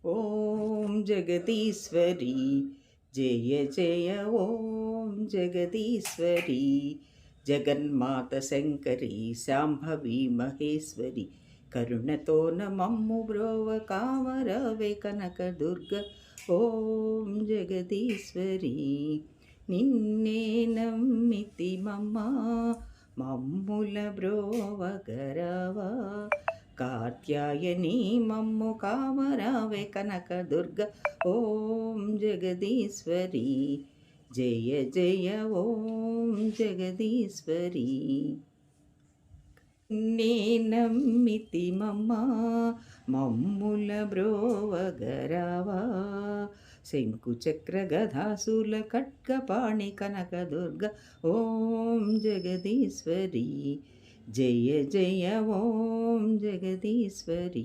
ఓం జగదీశ్వరి జయ జయ ఓం జగదీశ్వరి జగన్మాత శంకరి శాంభవి మహేశ్వరి కరుణతోన మమ్ము బ్రోవ కామరవే కనక దుర్గ ఓం జగదీశ్వరి నిన్నే నమ్మితి మమ్ముల బ్రోవగరవా కాత్యాయని మమ్ము కామరావే కనక దుర్గ ఓం జగదీశ్వరి జయ జయ ఓం జగదీశ్వరి నే నమ్మితి మమ్ముల బ్రోవగరవా శంకుచక్ర గదాసుల ఖడ్గపాణి కనక దుర్గ ఓం జగదీశ్వరి జయ జయ ఓం జగదీశ్వరి